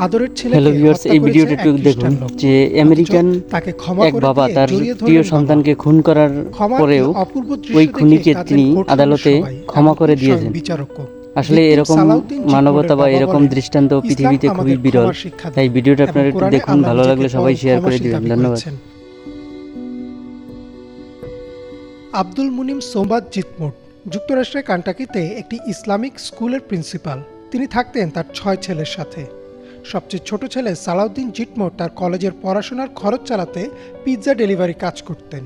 আদরের হ্যালো ছেলেকে ভিউয়ার্স, হত্যা এই করেছে ভিডিওটা একটু এক দেখুন খ্রিস্টান লোক। যে অথচ আমেরিকান তাকে ক্ষমা এক করে বাবা দিয়ে তার জড়িয়ে প্রিয় ধরলেন বাবা। সন্তানকে খুন করার ক্ষমার এই পরেও অপূর্ব ওই দৃশ্য দেখে খুনিকে কাঁদেন তিনি কোর্টরুমের আদালতে সবাই, ক্ষমা করে এমনকি স্বয়ং দিয়েছেন। বিচারকও। আসলে ভিকটিম এরকম সালাউদ্দিন মানবতা চিটমোরের বা বাবা এরকম বলেন, দৃষ্টান্ত ইসলাম পৃথিবীতে খুবই আমাদের বিরল। ক্ষমার শিক্ষা তাই দেয় ভিডিওটা এবং আপনারা একটু কোরআনে দেখুন, আল্লাহ ভালো নিজেকে লাগলে সবাই পরম শেয়ার করে ক্ষমাশীল দিবেন। দাবি ধন্যবাদ। করেছেন। আব্দুল মুনিম সোমবাদ জিতমোর যুক্তরাষ্ট্রের কান্টাকিতে একটি ইসলামিক স্কুলের প্রিন্সিপাল। তিনি থাকতেন তার 6 ছেলের সাথে। সবচেয়ে ছোট ছেলে সালাউদ্দিন জিটমোর তার কলেজের পড়াশোনার খরচ চালাতে পিৎজা ডেলিভারি কাজ করতেন।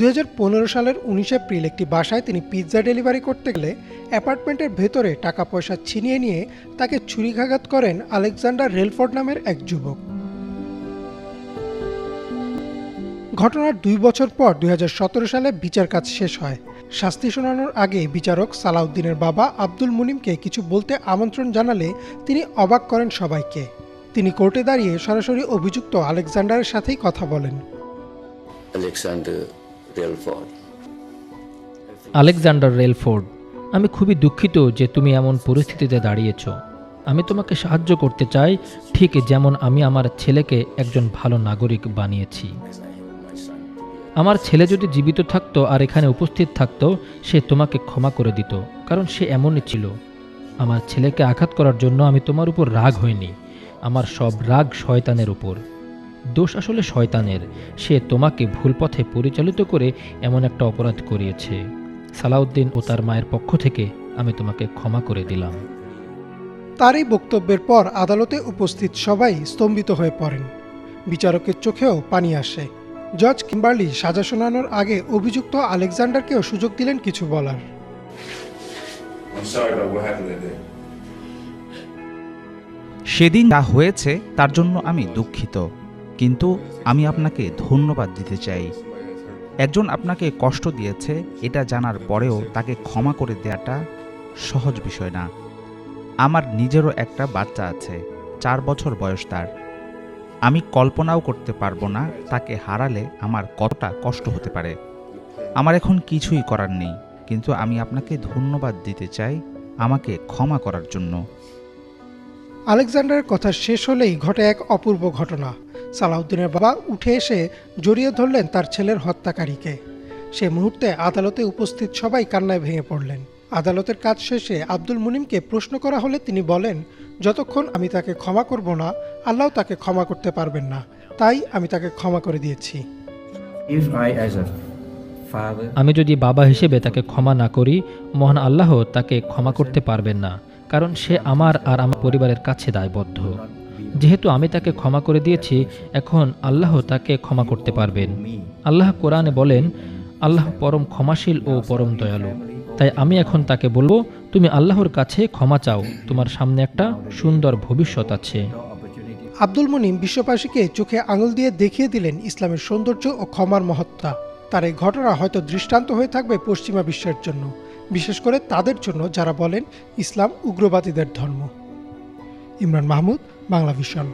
2015 সালের 19 এপ্রিল একটি বাসায় তিনি পিৎজা ডেলিভারি করতে গেলে অ্যাপার্টমেন্টের ভেতরে টাকা পয়সা ছিনিয়ে নিয়ে তাকে ছুরিকাঘাত করেন আলেকজান্ডার রেলফোর্ড নামের এক যুবক। ঘটনার 2 বছর পর 2017 সালে বিচার কাজ শেষ হয়। শাস্তি শোনানোর আগে বিচারক সালাউদ্দিনের বাবা আব্দুল মুনিমকে কিছু বলতে আমন্ত্রণ জানালে তিনি অবাক করেন সবাইকে। তিনি কোর্টে দাঁড়িয়ে সরাসরি অভিযুক্ত আলেকজান্ডারের সাথেই কথা বলেন। আলেকজান্ডার রেলফোর্ড, আমি খুবই দুঃখিত যে তুমি এমন পরিস্থিতিতে দাঁড়িয়েছ। আমি তোমাকে সাহায্য করতে চাই, ঠিক যেমন আমি আমার ছেলেকে একজন ভালো নাগরিক বানিয়েছি। আমার ছেলে যদি জীবিত থাকতো আর এখানে উপস্থিত থাকতো, সে তোমাকে ক্ষমা করে দিত, কারণ সে এমনই ছিল। আমার ছেলেকে আঘাত করার জন্য আমি তোমার উপর রাগ হইনি। আমার সব রাগ শয়তানের উপর। দোষ আসলে শয়তানের। সে তোমাকে ভুল পথে পরিচালিত করে এমন একটা অপরাধ করিয়েছে। সালাউদ্দিন ও তার মায়ের পক্ষ থেকে আমি তোমাকে ক্ষমা করে দিলাম। তার এই বক্তব্যের পর আদালতে উপস্থিত সবাই স্তম্ভিত হয়ে পড়েন। বিচারকের চোখেও পানি আসে। জজ কিম্বার্লি সাজা শোনানোর আগে অভিযুক্ত আলেকজান্ডারকেও সুযোগ দিলেন কিছু বলার। সেদিন যা হয়েছে তার জন্য আমি দুঃখিত, কিন্তু আমি আপনাকে ধন্যবাদ দিতে চাই। একজন আপনাকে কষ্ট দিয়েছে, এটা জানার পরেও তাকে ক্ষমা করে দেওয়াটা সহজ বিষয় না। আমার নিজেরও একটা বাচ্চা আছে, 4 বছর বয়স তার। আমি কল্পনাও করতে পারবো না তাকে হারালে আমার কতটা কষ্ট হতে পারে। আমার এখন কিছুই করার নেই, কিন্তু আমি আপনাকে ধন্যবাদ দিতে চাই আমাকে ক্ষমা করার জন্য। আলেকজান্ডারের কথা শেষ হলেই ঘটে এক অপূর্ব ঘটনা। সালাউদ্দিনের বাবা উঠে এসে জড়িয়ে ধরলেন তার ছেলের হত্যাকারীকে। সে মুহূর্তে আদালতে উপস্থিত সবাই কান্নায় ভেঙে পড়লেন। আদালতের কাজ শেষে আব্দুল মুনিমকে প্রশ্ন করা হলে তিনি বলেন, যতক্ষণ আমি তাকে ক্ষমা করব না, আল্লাহ তাকে ক্ষমা করতে পারবেন না, তাই আমি তাকে ক্ষমা করে দিয়েছি। আমি যদি বাবা হিসেবে তাকে ক্ষমা না করি, মহান আল্লাহ তাকে ক্ষমা করতে পারবেন না, কারণ সে আমার আর আমার পরিবারের কাছে দায়বদ্ধ। যেহেতু আমি তাকে ক্ষমা করে দিয়েছি, এখন আল্লাহ তাকে ক্ষমা করতে পারবেন। আল্লাহ কোরআনে বলেন, আল্লাহ পরম ক্ষমাশীল ও পরম দয়ালু। তাই আমি এখন তাকে বলবো, তুমি আল্লাহর কাছে ক্ষমা চাও, তোমার সামনে একটা সুন্দর ভবিষ্যৎ আছে। আব্দুল মুনিম বিশ্ববাসীকে চোখে আঙুল দিয়ে দেখিয়ে দিলেন ইসলামের সৌন্দর্য ও ক্ষমার মহত্তা। তার এই ঘটনা হয়তো দৃষ্টান্ত হয়ে থাকবে পশ্চিমা বিশ্বের জন্য, বিশেষ করে তাদের জন্য যারা বলেন ইসলাম উগ্রবাদীদের ধর্ম। ইমরান মাহমুদ, বাংলা ভিশন।